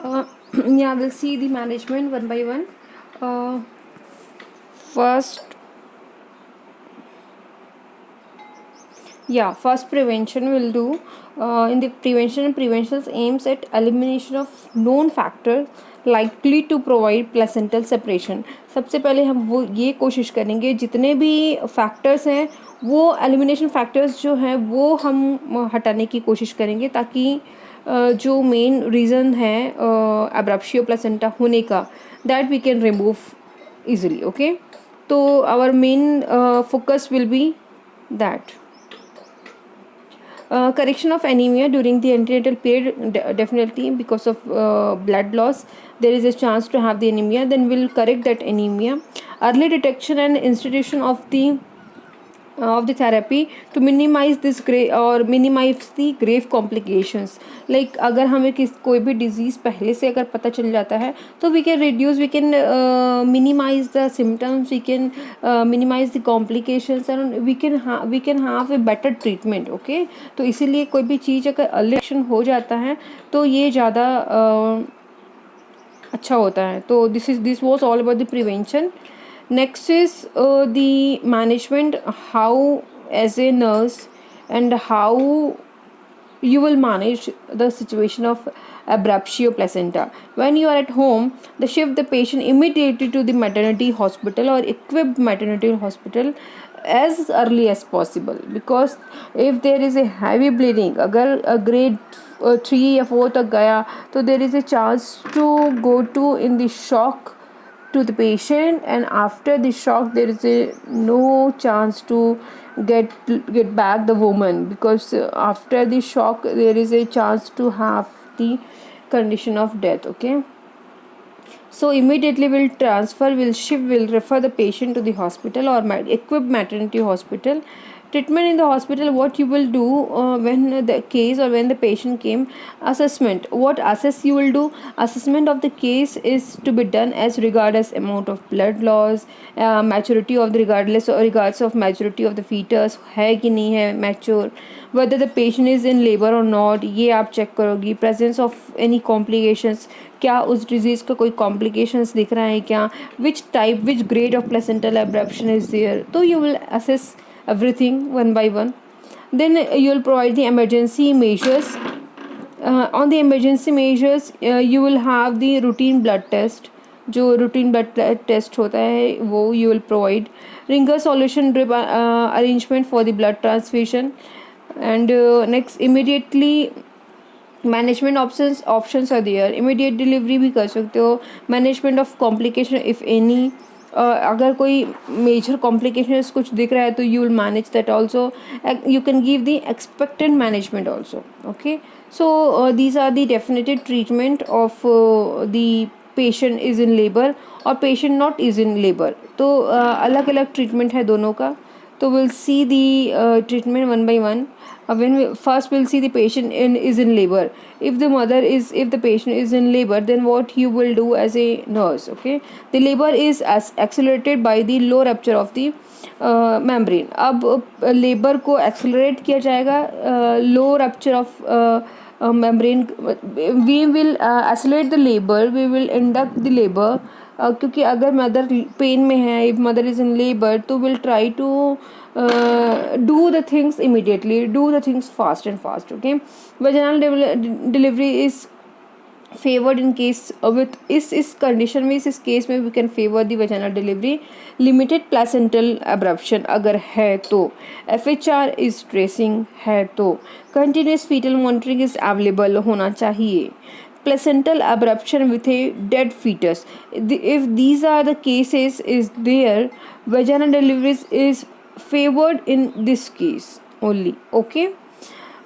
Uh, yeah, we'll see the management one by one. First, yeah, first prevention will do. In the prevention aims at elimination of known factors likely to provide placental separation. सबसे पहले हम वो ये कोशिश करेंगे जितने भी factors हैं वो एलिमिनेशन फैक्टर्स जो हैं वो हम हटाने की कोशिश करेंगे ताकि जो मेन रीज़न है एब्रप्शियो प्लेसेंटा होने का that we can remove easily. Okay, so our main focus will be that. Correction of anemia during the antenatal period, definitely because of blood loss there is a chance to have the anemia, then we'll correct that anemia. Early detection and institution of the therapy to minimize this or minimize the grave complications. Like अगर हमें कोई भी disease पहले से अगर पता चल जाता है तो we can reduce, we can minimize the symptoms, we can minimize the complications and we can have a better treatment. Okay, तो इसीलिए कोई भी चीज़ अगर early detection हो जाता है तो ये ज़्यादा अच्छा होता है. तो this was all about the prevention. Next is the management, how as a nurse and how you will manage the situation of abruptio placenta. When you are at home, shift the patient immediately to the maternity hospital or equipped maternity hospital as early as possible, because if there is a heavy bleeding, अगर grade 3 या 4 तक गया तो there is a chance to go to in the shock to the patient, and after the shock there is a no chance to get back the woman, because after the shock there is a chance to have the condition of death. Okay, so immediately we'll refer the patient to the hospital or equipped maternity hospital. Treatment in the hospital, what you will do when the case or when the patient came. Assessment, what assess you will do. Assessment of the case is to be done as regards amount of blood loss, maturity of the regards of maturity of the fetus है कि नहीं है mature, whether the patient is in labor or not ये आप check करोगी. Presence of any complications, क्या उस disease का कोई कॉम्प्लिकेशंस दिख रहा है क्या, which grade of placental abruption is there. तो you will assess everything one by one. Then you will provide the emergency measures. On the emergency measures you will have the routine blood test. जो routine blood test होता है वो you will provide. Ringer solution drip arrangement for the blood transfusion. And next immediately management options are there. Immediate delivery भी कर सकते हो. Management of complication if any, अगर कोई मेजर कॉम्प्लिकेशन कुछ दिख रहा है तो you will manage that also. You can give the expected management also. Okay, so these are the definitive treatment of the patient is in labour और patient not is in labour. तो अलग अलग treatment है दोनों का. तो will see the treatment one by one. When we first we'll see the patient is in labor. If the patient is in labor, then what you will do as a nurse. Okay, the labor is as accelerated by the low rupture of the membrane. अब labour को accelerate किया जाएगा low rupture of membrane. We will accelerate the labor, we will induct the labor. क्योंकि अगर mother pain में है, if mother is in labour, तो will try to do the things immediately, do the things fast and fast. Okay, vaginal delivery is favored in case with इस condition में इस case में we can favour the vaginal delivery. Limited placental abruption अगर है तो, FHR is tracing है तो, continuous fetal monitoring is available होना चाहिए. Placental abruption with a dead fetus, if these are the cases is there, vaginal delivery is favored in this case only. Okay,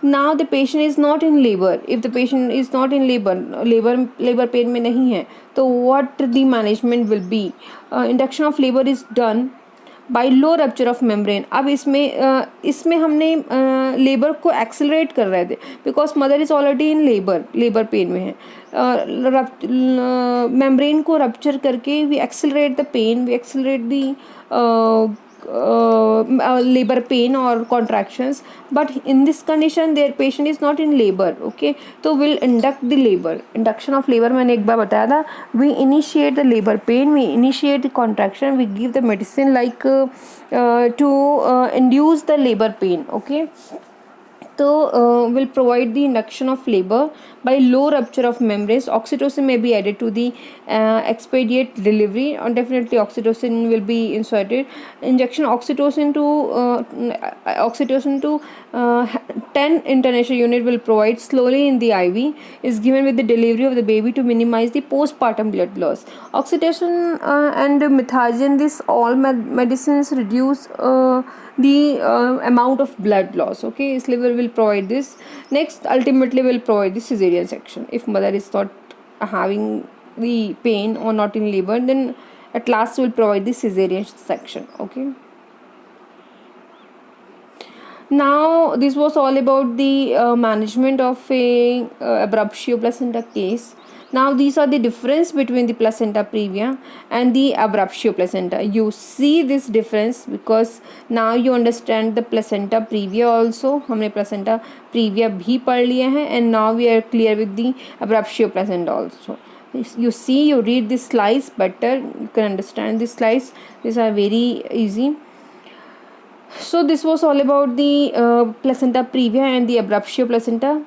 now the patient is not in labor. If the patient is not in labor pain में नहीं है तो what the management will be. Induction of labor is done by low rupture of membrane. अब इसमें हमने labour को accelerate कर रहे थे because mother is already in labour pain में है. मेम्ब्रेन को रप्चर करके we accelerate the pain, we accelerate the labor pain or contractions, but in this condition their patient is not in labor. Okay, so we'll induct the labor. Induction of labor मैंने एक बार बताया था. We initiate the labor pain, we initiate the contraction, we give the medicine like to induce the labor pain. Okay, so will provide the induction of labor by low rupture of membranes. Oxytocin may be added to the expedite delivery, or definitely oxytocin will be inserted. Injection oxytocin to 10 international unit will provide slowly in the IV, is given with the delivery of the baby to minimize the postpartum blood loss. Oxytocin and methagen, this all medicines reduce the amount of blood loss. Okay, this liver will provide this. Next, ultimately will provide the cesarean section. If mother is not having the pain or not in labor, then at last will provide the cesarean section. Okay, now this was all about the management of a abruptio placenta case. Now these are the difference between the placenta previa and the abruptio placenta. You see this difference because now you understand the placenta previa also. हमने placenta previa भी पढ़ लिए हैं, and now we are clear with the abruptio placenta also. You see, you read this slides better, you can understand this slides. These are very easy. So this was all about the placenta previa and the abruptio placenta.